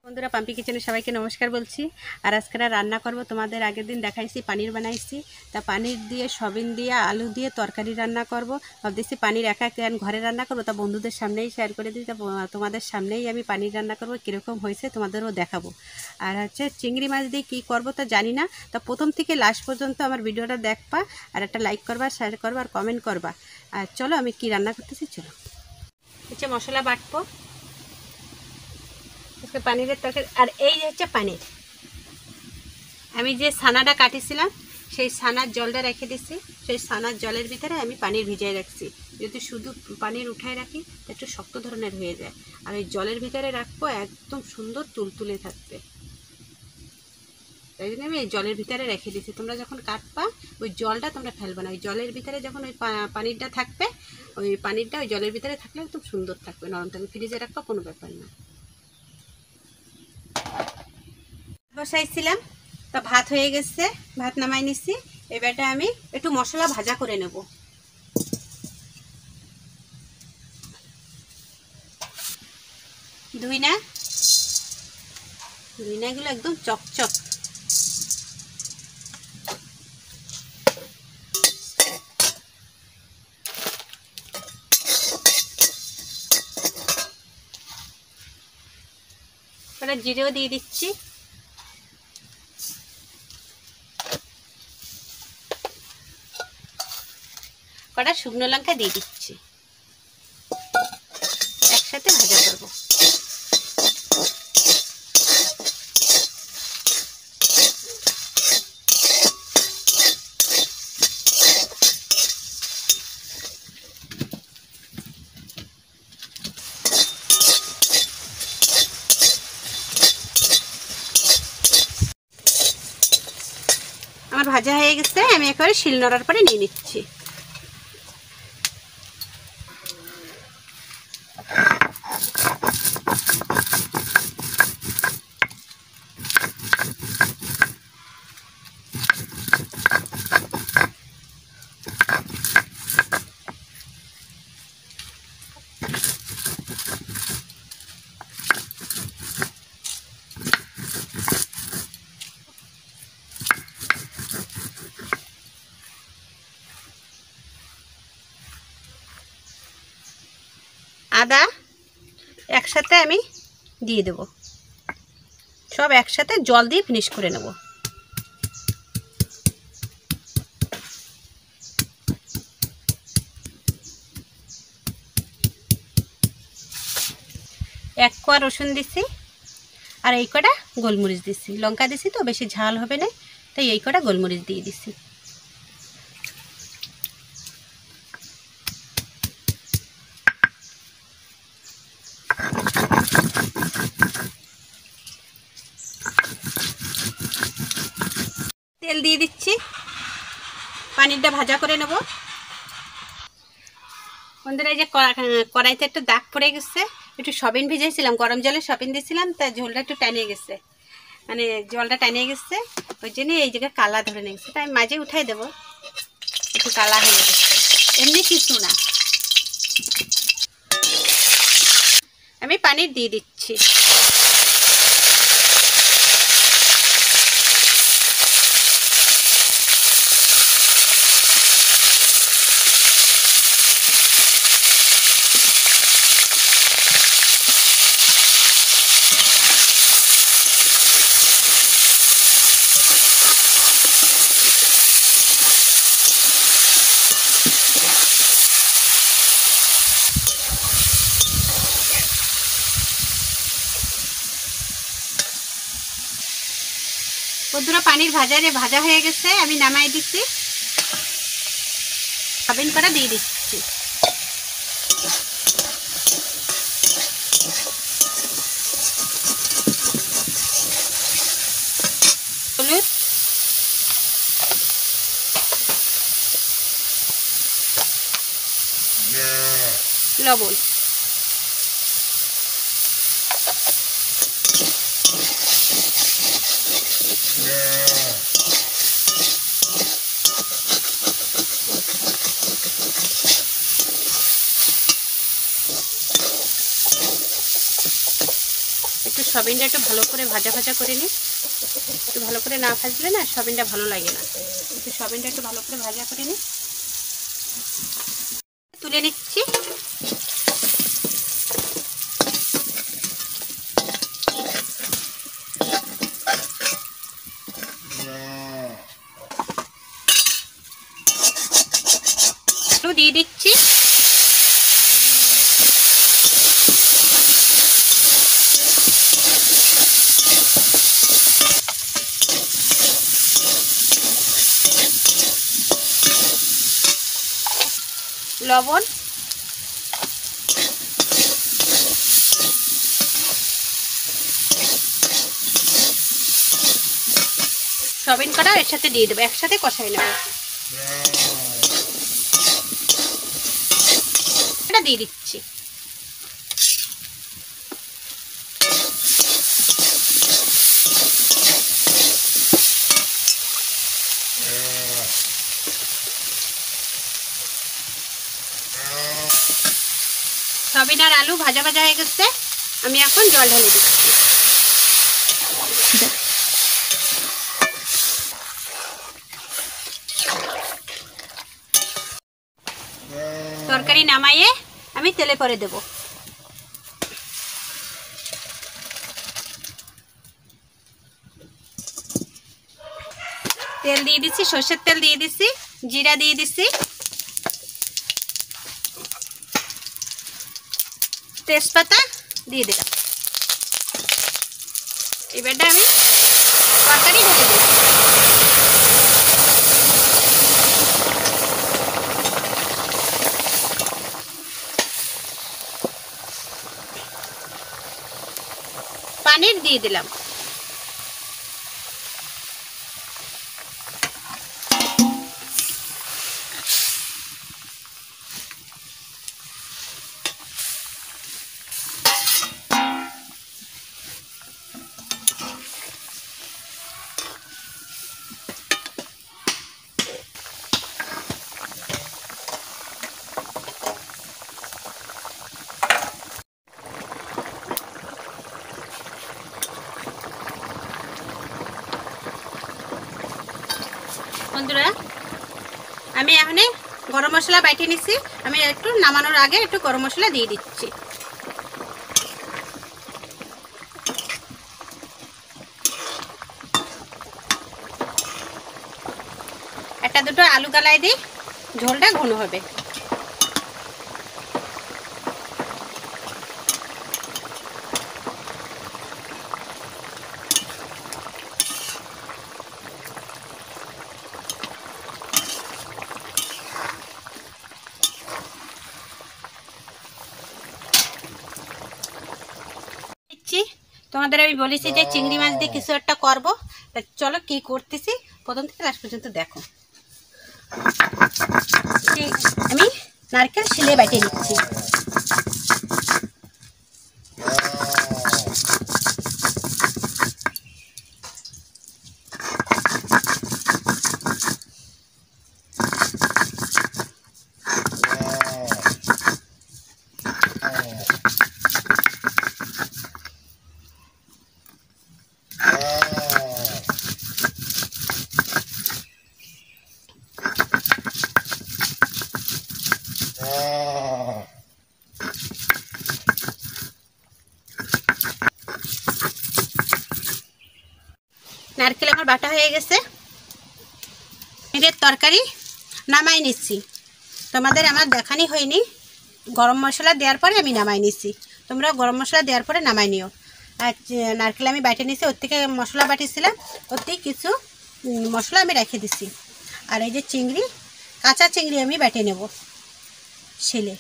বন্ধুরা, পাম্পি কিচেনে সবাইকে নমস্কার বলছি। আর আজকে রান্না করব, তোমাদের আগের দিন দেখাইছি পানির বানাইছি। তা পানির দিয়ে সবিন দিয়ে আলু দিয়ে তরকারি রান্না করব। ভাবতেছি পানির একা কেন ঘরে রান্না করবো, তা বন্ধুদের সামনেই শেয়ার করে দিই। তা তোমাদের সামনেই আমি পানির রান্না করব, কীরকম হয়েছে তোমাদেরও দেখাবো। আর চিংড়ি মাছ দিয়ে কী করবো তা জানি না। তা প্রথম থেকে লাস্ট পর্যন্ত আমার ভিডিওটা দেখবা, আর একটা লাইক করবা, শেয়ার করবা, আর কমেন্ট করবা। আর চলো আমি কি রান্না করতেছি, চলো। মশলা বাটবো পানিরের তরকারি। আর এই হচ্ছে পানির, আমি যে ছানাটা কাটিছিলাম সেই ছানার জলটা রেখে দিচ্ছি। সেই ছানার জলের ভিতরে আমি পানির ভিজিয়ে রাখছি। যদি শুধু পানির উঠায় রাখি একটু শক্ত ধরনের হয়ে যায়, আর ওই জলের ভিতরে রাখবো একদম সুন্দর তুলতুলে থাকবে। তাই জন্য আমি এই জলের ভিতরে রেখে দিচ্ছি। তোমরা যখন কাটবা ওই জলটা তোমরা ফেলবে না, ওই জলের ভিতরে যখন ওই পানিরটা থাকবে, ওই পানিরটা ওই জলের ভিতরে থাকলে একদম সুন্দর থাকবে, নরম থাকবে। ফ্রিজে রাখবা, কোনো ব্যাপার না। বসাইছিলাম, তা ভাত হয়ে গেছে, ভাত নামাই নিচ্ছি। এবারটা আমি একটু মশলা ভাজা করে নেব। ধুইনাগুলো একদম চকচক। ওটা জিরেও দিয়ে দিচ্ছি, কটা শুকনো লঙ্কা দিয়ে দিচ্ছি, একসাথে ভাজা করব। আমার ভাজা হয়ে গেছে, আমি একেবারে শিল নোড়ার পরে নিয়ে নিচ্ছি। আদা একসাথে আমি দিয়ে দেব, সব একসাথে জল দিয়ে ফিনিশ করে নেব। এক কোয়া রসুন দিছি, আর এই কটা গোলমরিচ দিছি। লঙ্কা দিছি তো বেশি ঝাল হবে না, তাই এই কটা গোলমরিচ দিয়ে দিছি। তেল দিয়ে দিচ্ছি, পানিরটা ভাজা করে নেব। বন্ধুরা, এই যে কড়াইতে একটু দাগ পড়ে গেছে, একটু সবিন ভিজেছিলাম, গরম জলে সবিন দিয়েছিলাম, তাই ঝোলটা একটু টানিয়ে গেছে, মানে জলটা টানিয়ে গেছে, ওই জন্য এই জায়গায় কালা ধরে নিয়ে গেছে। তাই আমি মাঝে উঠাই দেবো, একটু কালা হয়ে গেছে, এমনি কিছু না। আমি পানির দিয়ে দিচ্ছি। বন্ধুরা, পানির ভাজা হয়ে গেছে, আমি নামাই দিচ্ছি, সবিন করা দিয়ে দিচ্ছি। হলুদ, লবণ, সয়াবিনটা একটু ভালো করে ভাজা ভাজা করে নিই। একটু ভালো করে না ভাজলে না সয়াবিনটা ভালো লাগে না। একটু সয়াবিনটা একটু ভালো করে ভাজা করে নিই, তুলে নিচ্ছি। একটু দিয়ে দিচ্ছি। লবণ, সয়াবিন কটা এর সাথে দিয়ে দেবো, একসাথে কষাই নেব। এটা দিয়ে দিচ্ছি। সয়াবিন আর আলু ভাজা ভাজা হয়ে গেছে, আমি এখন জল ঢেলে দিচ্ছি। তরকারি নামাইয়ে আমি তেলে পরে দেব। তেল দিয়ে দিচ্ছি, সর্ষের তেল দিয়ে দিচ্ছি, জিরা দিয়ে দিচ্ছি, তেজপাতা দিয়ে দিলাম। এবারটা আমি তরকারি ঢেলে দিই। পানির দিয়ে দিলাম। বন্ধুরা, আমি এখানে গরম মশলা বাইটে নিচ্ছি। আমি একটু নামানোর আগে একটু গরম মশলা দিয়ে দিচ্ছি। একটা দুটো আলু গালাই দিই, ঝোলটা ঘন হবে। তোমাদের আমি বলেছি যে চিংড়ি মাছ দিয়ে কিছু একটা করবো, চলো কি করতেছি প্রথম থেকে লাস্ট পর্যন্ত দেখো। আমি নারকেল শিলে বেটে নিচ্ছি। নারকেল আমার বাটা হয়ে গেছে, এদের তরকারি নামাই নিচ্ছি। তোমাদের আমার দেখানি হয়নি, গরম মশলা দেওয়ার পরে আমি নামাই নিচ্ছি। তোমরা গরম মশলা দেওয়ার পরে নামাই নিও। আর নারকেল আমি বাটে নিচ্ছি, ওর থেকে মশলা বাটিছিলাম, ওর থেকে কিছু মশলা আমি রেখে দিচ্ছি। আর এই যে চিংড়ি, কাঁচা চিংড়ি আমি বেটে নেব শিলে।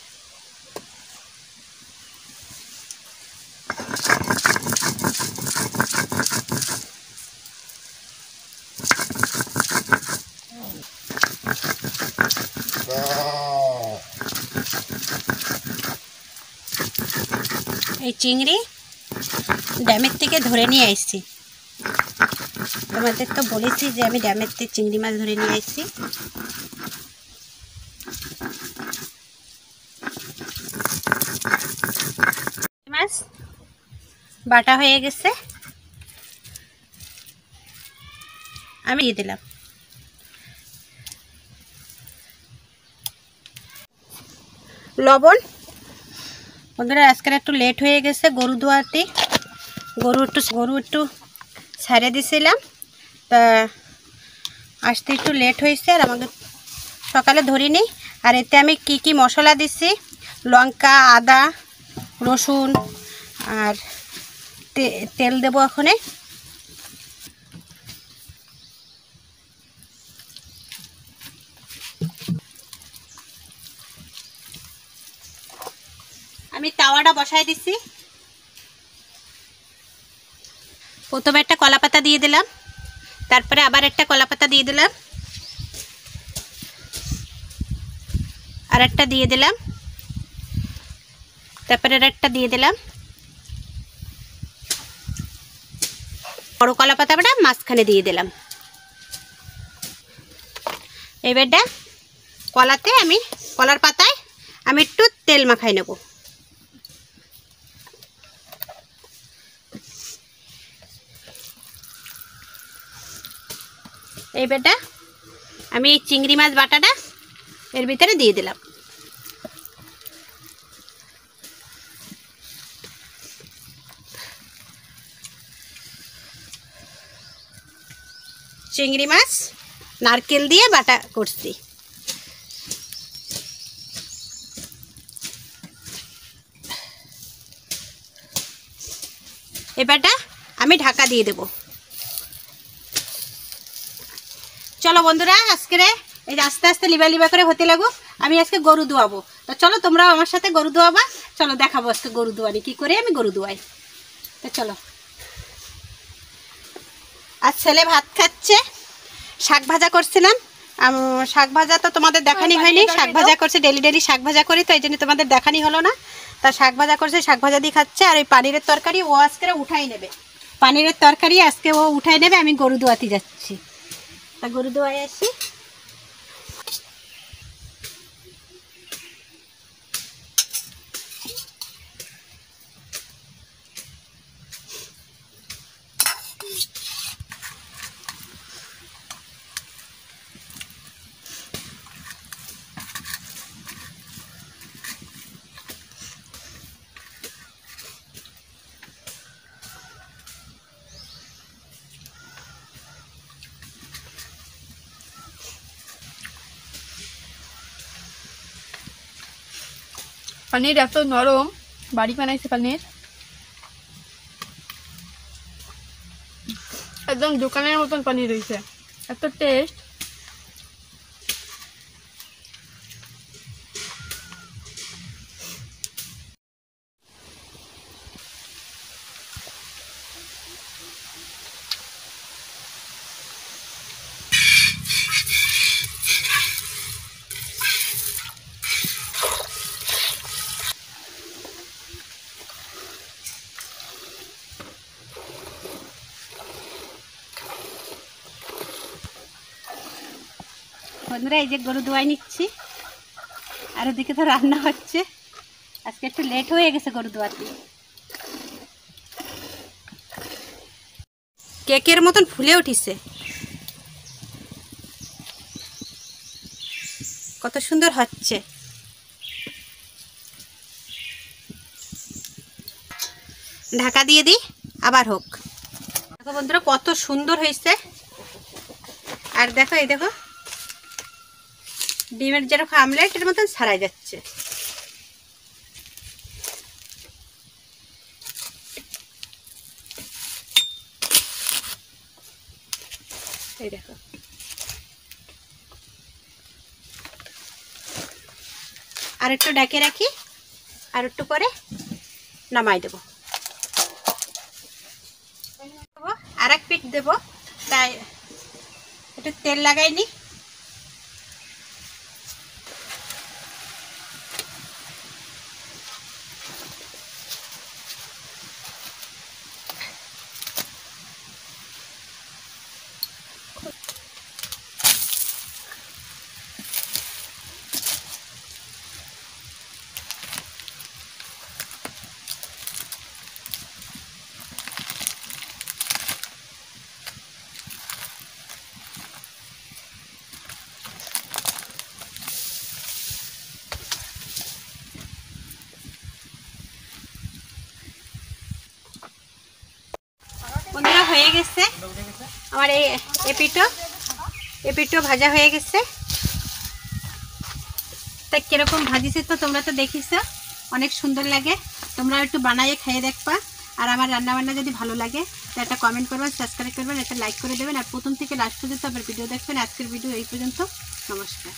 এই চিংড়ি ড্যামের থেকে ধরে নিয়ে আসছি। তোমাদের তো বলেছি যে আমি ড্যামের থেকে চিংড়ি মাছ ধরে নিয়ে আসছি। মাছ বাটা হয়ে গেছে, আমি দিয়ে দিলাম। লবণ। বন্ধুরা আজকে একটু লেট হয়ে গেছে গরু ধোয়াতে, গরু একটু ছেড়ে দিছিলাম, তা আসতে একটু লেট হয়েছে আর আমাকে সকালে ধরিনি। আর এতে আমি কি কি মশলা দিছি, লঙ্কা, আদা, রসুন আর তেল দেবো এখনে। আমি তাওয়াটা বসাই দিছি। প্রথমে একটা কলা পাতা দিয়ে দিলাম, তারপরে আবার একটা কলা পাতা দিয়ে দিলাম, আর একটা দিয়ে দিলাম, তারপরে আর একটা দিয়ে দিলাম। বড় কলা পাতাটা মাঝখানে দিয়ে দিলাম। এবারটা কলার পাতায় আমি একটু তেল মাখাই নেব। এইবারটা আমি এই চিংড়ি মাছ বাটাটা এর ভিতরে দিয়ে দিলাম। চিংড়ি মাছ নারকেল দিয়ে বাটা করছি। এবারটা আমি ঢাকা দিয়ে দেব। চলো বন্ধুরা, আজকে এই যে আস্তে আস্তে লিবা লিবা করে হতে লাগুক। আমি আজকে গরু ধোয়াবো, তো চলো তোমরাও আমার সাথে গরু ধোয়াবা। চলো দেখাবো আজকে গরু ধোয়ানি কি করে আমি গরু ধোয়াই। তো চলো। আর ছেলে ভাত খাচ্ছে, শাক ভাজা করছিলাম। শাক ভাজা তো তোমাদের দেখানি হয়নি, শাক ভাজা করছে, ডেলি ডেলি শাক ভাজা করি, তো এই জন্য তোমাদের দেখানি হলো না। তা শাক ভাজা করছে, শাক ভাজা দিয়ে খাচ্ছে। আর ওই পানিরের তরকারি ও আজকে উঠাই নেবে, পানিরের তরকারি আজকে ও উঠাই নেবে। আমি গরু ধোয়াতে যাচ্ছি, তা গরু ধোয়াই আসি। পানির এত নরম, বাড়ি বানাইছে পানির, একদম দোকানের মতন পানির হয়েছে, এত টেস্ট। বন্ধুরা এই যে গরু ধোয়াই নিচ্ছি, আর ওদিকে তো রান্না হচ্ছে। আজকে একটু লেট হয়ে গেছে গরু ধোয়াতে। কেকের মতন ফুলে উঠিছে, কত সুন্দর হচ্ছে। ঢাকা দিয়ে দিই, আবার হোক। দেখো বন্ধুরা কত সুন্দর হয়েছে। আর দেখো এই দেখো ডিমের যেরকম আমলেটের মতন ছাড়াই যাচ্ছে। এই দেখো, আর একটু ঢেকে রাখি, আর একটু পরে নামাই দেবো। আর এক পিঠ দেবো, তাই একটু তেল লাগাই নি। হয়ে গেছে, আমার এই এপিটো ভাজা হয়ে গেছে। তা কিরকম ভাজিছে তো তোমরা তো দেখিস, অনেক সুন্দর লাগে। তোমরা একটু বানাইয়ে খেয়ে দেখবা। আর আমার রান্নাবান্না যদি ভালো লাগে তো একটা কমেন্ট করবেন, সাবস্ক্রাইব করবেন, একটা লাইক করে দেবেন, আর প্রথম থেকে লাস্ট পর্যন্ত আমার ভিডিও দেখবেন। আজকের ভিডিও এই পর্যন্ত। নমস্কার।